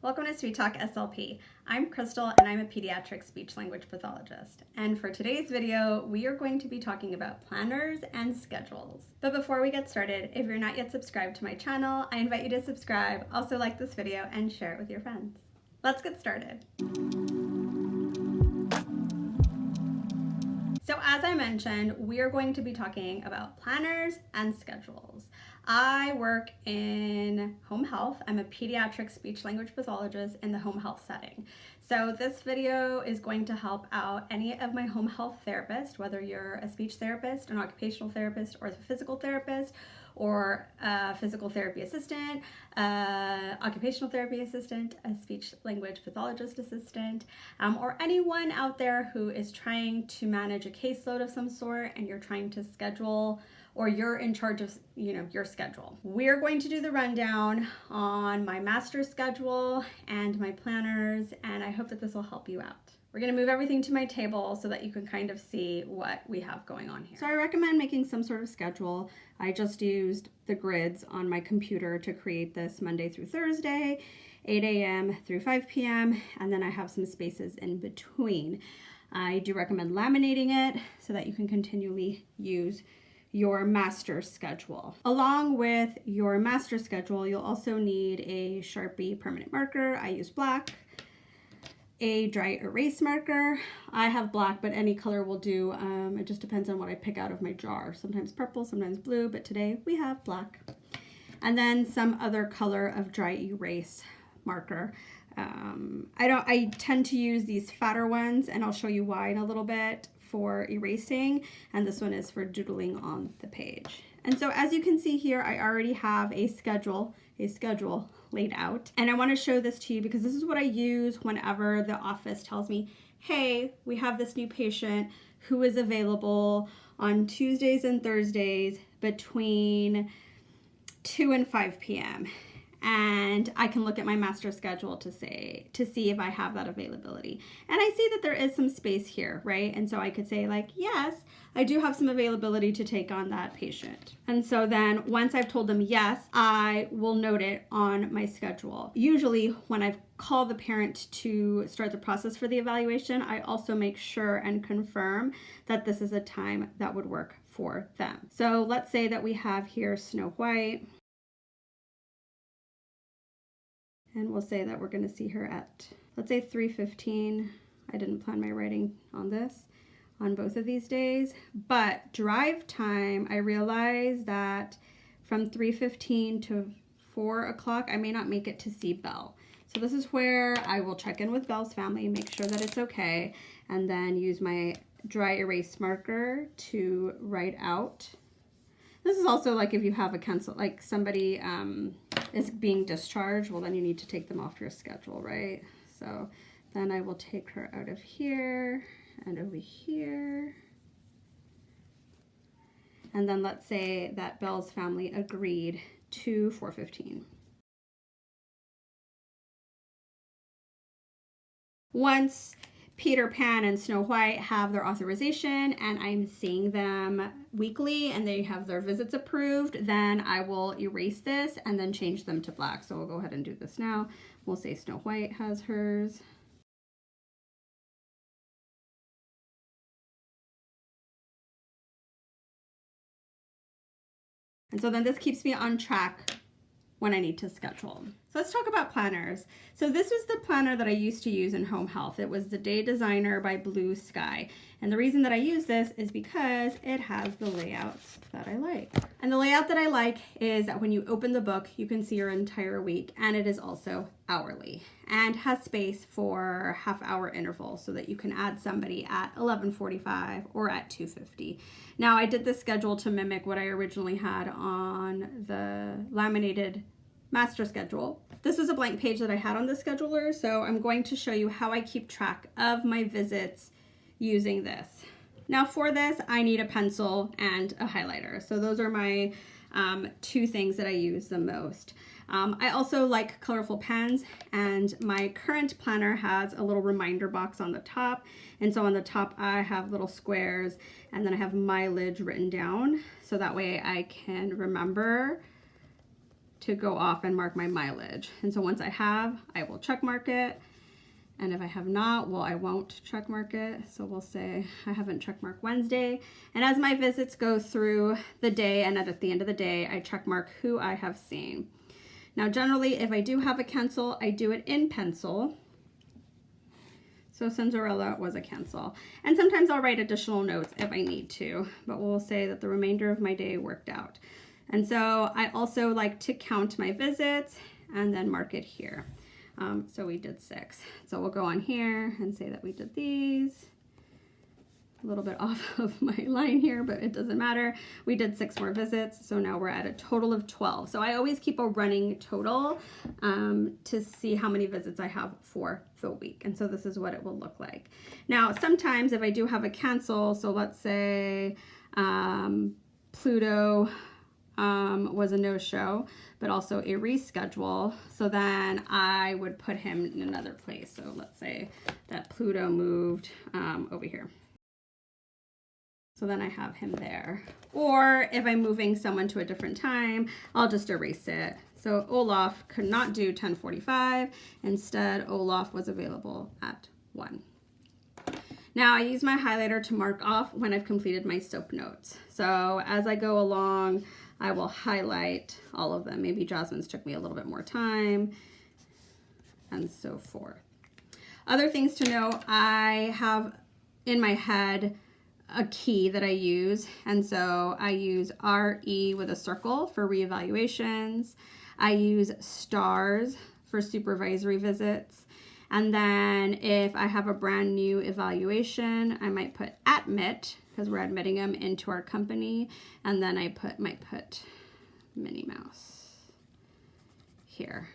Welcome to Sweet Talk SLP. I'm Krystle and I'm a pediatric speech language pathologist. And for today's video, we are going to be talking about planners and schedules. But before we get started, if you're not yet subscribed to my channel, I invite you to subscribe, also like this video, and share it with your friends. Let's get started. So as I mentioned, we are going to be talking about planners and schedules. I work in home health. I'm a pediatric speech language pathologist in the home health setting. So this video is going to help out any of my home health therapists, whether you're a speech therapist, an occupational therapist, or a physical therapist, or a physical therapy assistant, occupational therapy assistant, a speech language pathologist assistant, or anyone out there who is trying to manage a caseload of some sort and you're trying to schedule, or you're in charge of, your schedule. We're going to do the rundown on my master schedule and my planners, and I hope that this will help you out. We're gonna move everything to my table so that you can kind of see what we have going on here. So I recommend making some sort of schedule. I just used the grids on my computer to create this Monday through Thursday, 8 a.m. through 5 p.m. and then I have some spaces in between. I do recommend laminating it so that you can continually use your master schedule. Along with your master schedule, you'll also need a Sharpie permanent marker. I use black. A dry erase marker. I have black, but any color will do. It just depends on what I pick out of my jar. Sometimes purple, sometimes blue, but today we have black. And then some other color of dry erase marker. I tend to use these fatter ones, and I'll show you why in a little bit, for erasing, and this one is for doodling on the page. And so as you can see here, I already have a schedule laid out. And I want to show this to you because this is what I use whenever the office tells me, hey, we have this new patient who is available on Tuesdays and Thursdays between 2 and 5 p.m. And I can look at my master schedule to see if I have that availability. And I see that there is some space here, right? And so I could say like, yes, I do have some availability to take on that patient. And so then once I've told them yes, I will note it on my schedule. Usually when I call the parent to start the process for the evaluation, I also make sure and confirm that this is a time that would work for them. So let's say that we have here Snow White. And we'll say that we're going to see her at, let's say 3:15. I didn't plan my writing on this, on both of these days. But drive time, I realize that from 3:15 to 4 o'clock, I may not make it to see Belle. So this is where I will check in with Belle's family, make sure that it's okay, and then use my dry erase marker to write out. This is also like if you have a cancel, like somebody is being discharged, well then you need to take them off your schedule, right? So then I will take her out of here and over here. And then let's say that Belle's family agreed to 4:15. Once Peter Pan and Snow White have their authorization and I'm seeing them weekly and they have their visits approved, then I will erase this and then change them to black. So we'll go ahead and do this now. We'll say Snow White has hers. And so then this keeps me on track when I need to schedule. So let's talk about planners. So this was the planner that I used to use in home health. It was the Day Designer by Blue Sky. And the reason that I use this is because it has the layouts that I like. And the layout that I like is that when you open the book, you can see your entire week, and it is also hourly and has space for half-hour intervals so that you can add somebody at 11:45 or at 2:50. Now I did this schedule to mimic what I originally had on the laminated master schedule. This was a blank page that I had on the scheduler, so I'm going to show you how I keep track of my visits using this. Now for this, I need a pencil and a highlighter. So those are my two things that I use the most. I also like colorful pens, and my current planner has a little reminder box on the top. And so on the top, I have little squares, and then I have mileage written down. So that way I can remember to go off and mark my mileage. And so once I have, I will check mark it. And if I have not, well, I won't check mark it. So we'll say I haven't check marked Wednesday. And as my visits go through the day and at the end of the day, I check mark who I have seen. Now, generally, if I do have a cancel, I do it in pencil. So Cinderella was a cancel. And sometimes I'll write additional notes if I need to, but we'll say that the remainder of my day worked out. And so I also like to count my visits and then mark it here. So we did 6. So we'll go on here and say that we did these. A little bit off of my line here, but it doesn't matter. We did 6 more visits, so now we're at a total of 12. So I always keep a running total to see how many visits I have for the week. And so this is what it will look like. Now, sometimes if I do have a cancel, so let's say Pluto was a no-show, but also a reschedule. So then I would put him in another place. So let's say that Pluto moved over here. So then I have him there. Or if I'm moving someone to a different time, I'll just erase it. So Olaf could not do 10:45. Instead, Olaf was available at 1. Now I use my highlighter to mark off when I've completed my SOAP notes. So as I go along, I will highlight all of them. Maybe Jasmine's took me a little bit more time and so forth. Other things to know, I have in my head a key that I use. And so I use RE with a circle for reevaluations. I use stars for supervisory visits. And then if I have a brand new evaluation, I might put admit because we're admitting them into our company. And then I might put Minnie Mouse here.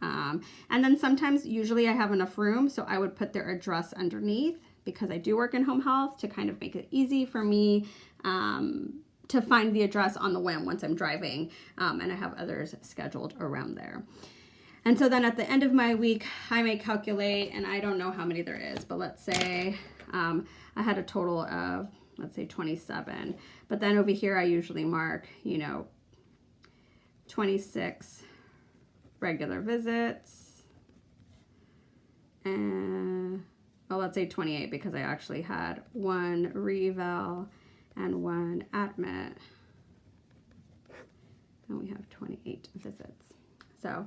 And then sometimes, usually I have enough room, so I would put their address underneath because I do work in home health to kind of make it easy for me to find the address on the whim once I'm driving, and I have others scheduled around there. And so then at the end of my week, I may calculate, and I don't know how many there is, but let's say I had a total of, let's say 27. But then over here, I usually mark, 26 regular visits. And, well, let's say 28 because I actually had 1 re-eval and 1 admit. And we have 28 visits. So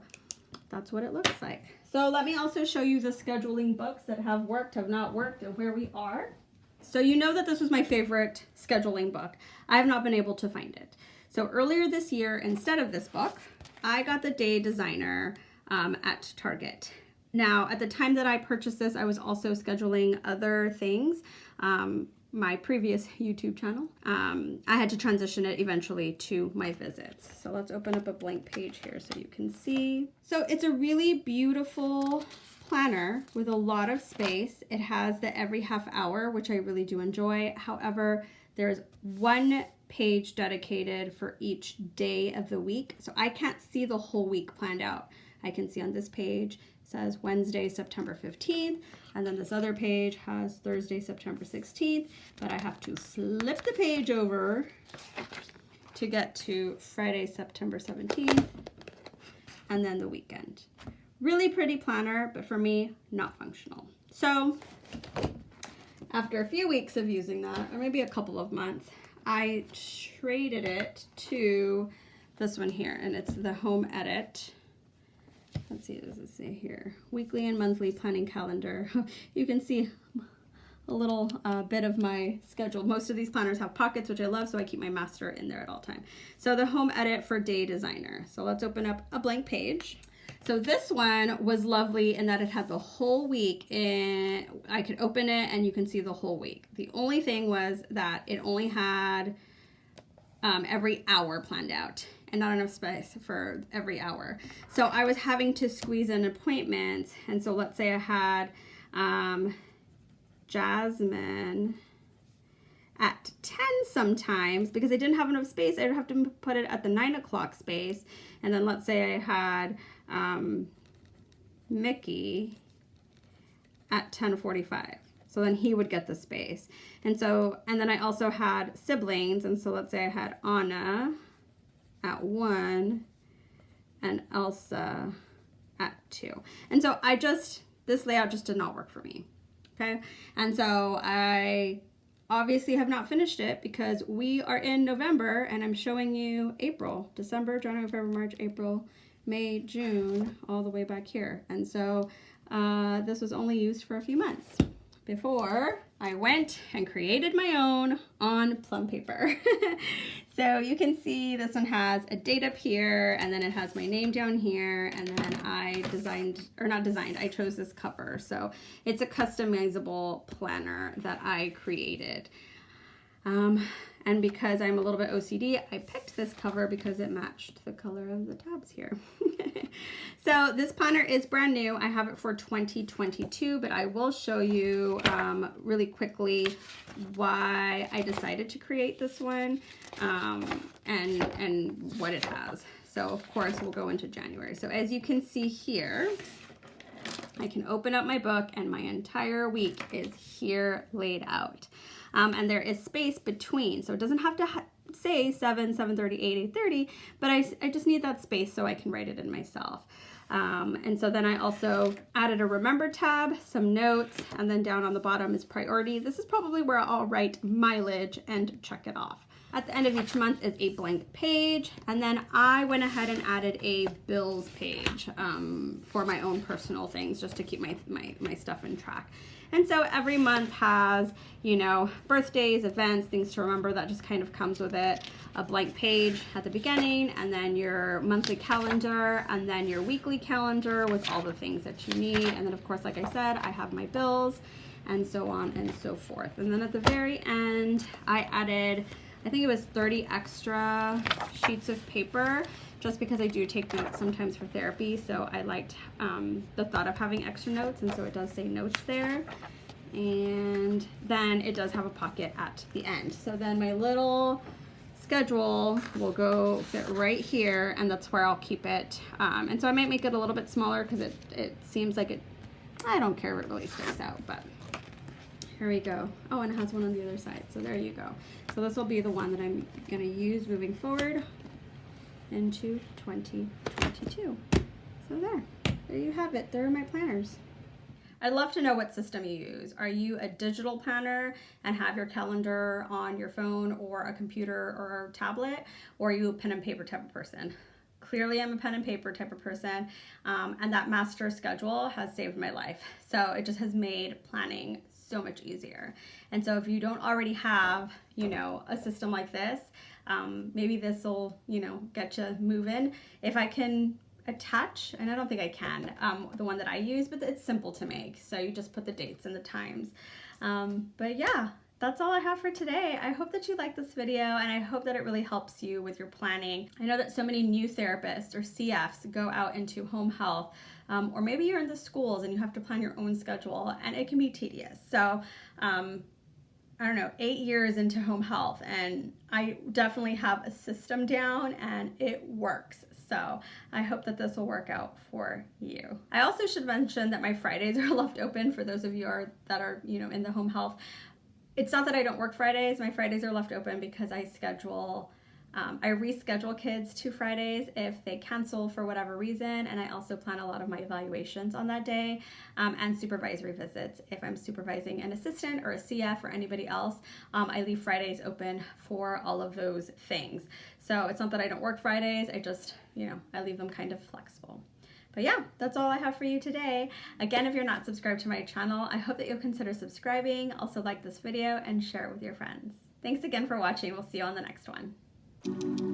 that's what it looks like. So let me also show you the scheduling books that have worked, have not worked, and where we are. So you know that this was my favorite scheduling book. I have not been able to find it. So earlier this year, instead of this book, I got the Day Designer at Target. Now, at the time that I purchased this, I was also scheduling other things. My previous YouTube channel. I had to transition it eventually to my visits. So let's open up a blank page here so you can see. So it's a really beautiful planner with a lot of space. It has the every half hour, which I really do enjoy. However, there's 1 page dedicated for each day of the week. So I can't see the whole week planned out. I can see on this page says Wednesday, September 15th, and then this other page has Thursday, September 16th, but I have to flip the page over to get to Friday, September 17th, and then the weekend. Really pretty planner, but for me, not functional. So after a few weeks of using that, or maybe a couple of months, I traded it to this one here, and it's the Home Edit. Let's see, what does it say here? Weekly and monthly planning calendar. You can see a little bit of my schedule. Most of these planners have pockets, which I love, so I keep my master in there at all time. So the Home Edit for Day Designer. So let's open up a blank page. So this one was lovely in that it had the whole week, and I could open it and you can see the whole week. The only thing was that it only had every hour planned out and not enough space for every hour. So I was having to squeeze in appointments. And so let's say I had Jasmine at 10 sometimes, because I didn't have enough space, I would have to put it at the 9 o'clock space. And then let's say I had Mickey at 10:45. So then he would get the space. And then I also had siblings. And so let's say I had Anna at 1, and Elsa at 2. And so this layout just did not work for me. Okay. And so I obviously have not finished it because we are in November and I'm showing you April, December, January, February, March, April, May, June, all the way back here. And so this was only used for a few months before I went and created my own on plum paper. So you can see this one has a date up here, and then it has my name down here, and then I I chose this cover. So it's a customizable planner that I created. And because I'm a little bit OCD, I picked this cover because it matched the color of the tabs here. So this planner is brand new. I have it for 2022, but I will show you really quickly why I decided to create this one and what it has. So of course we'll go into January. So as you can see here, I can open up my book and my entire week is here laid out. And there is space between, so it doesn't have to say 7, 7:30, 8, 8:30, but I just need that space so I can write it in myself. And so then I also added a remember tab, some notes, and then down on the bottom is priority. This is probably where I'll write mileage and check it off. At the end of each month is a blank page, and then I went ahead and added a bills page for my own personal things, just to keep my stuff in track. And so every month has, you know, birthdays, events, things to remember. That just kind of comes with it. A blank page at the beginning, and then your monthly calendar, and then your weekly calendar with all the things that you need. And then of course, like I said, I have my bills and so on and so forth. And then at the very end, I added, I think it was 30 extra sheets of paper, just because I do take notes sometimes for therapy. So I liked the thought of having extra notes, and so it does say notes there. And then it does have a pocket at the end. So then my little schedule will go fit right here, and that's where I'll keep it. And so I might make it a little bit smaller because it seems like I don't care if it really sticks out, but here we go. Oh, and it has one on the other side. So there you go. So this will be the one that I'm gonna use moving forward into 2022. So there you have it. There are my planners. I'd love to know what system you use. Are you a digital planner and have your calendar on your phone or a computer or a tablet, or are you a pen and paper type of person? Clearly I'm a pen and paper type of person, and that master schedule has saved my life. So it just has made planning so much easier. And so if you don't already have, you know, a system like this, maybe this will, you know, get you moving. If I can attach, and I don't think I can, the one that I use, but it's simple to make. So you just put the dates and the times. But yeah, that's all I have for today. I hope that you like this video, and I hope that it really helps you with your planning. I know that so many new therapists or CFs go out into home health, or maybe you're in the schools and you have to plan your own schedule, and it can be tedious. So I don't know, 8 years into home health, and I definitely have a system down and it works. So I hope that this will work out for you. I also should mention that my Fridays are left open for those of you that are, you know, in the home health. It's not that I don't work Fridays. My Fridays are left open because I reschedule kids to Fridays if they cancel for whatever reason, and I also plan a lot of my evaluations on that day, and supervisory visits. If I'm supervising an assistant or a CF or anybody else, I leave Fridays open for all of those things. So it's not that I don't work Fridays, I just, you know, I leave them kind of flexible. But yeah, that's all I have for you today. Again, if you're not subscribed to my channel, I hope that you'll consider subscribing. Also like this video and share it with your friends. Thanks again for watching. We'll see you on the next one.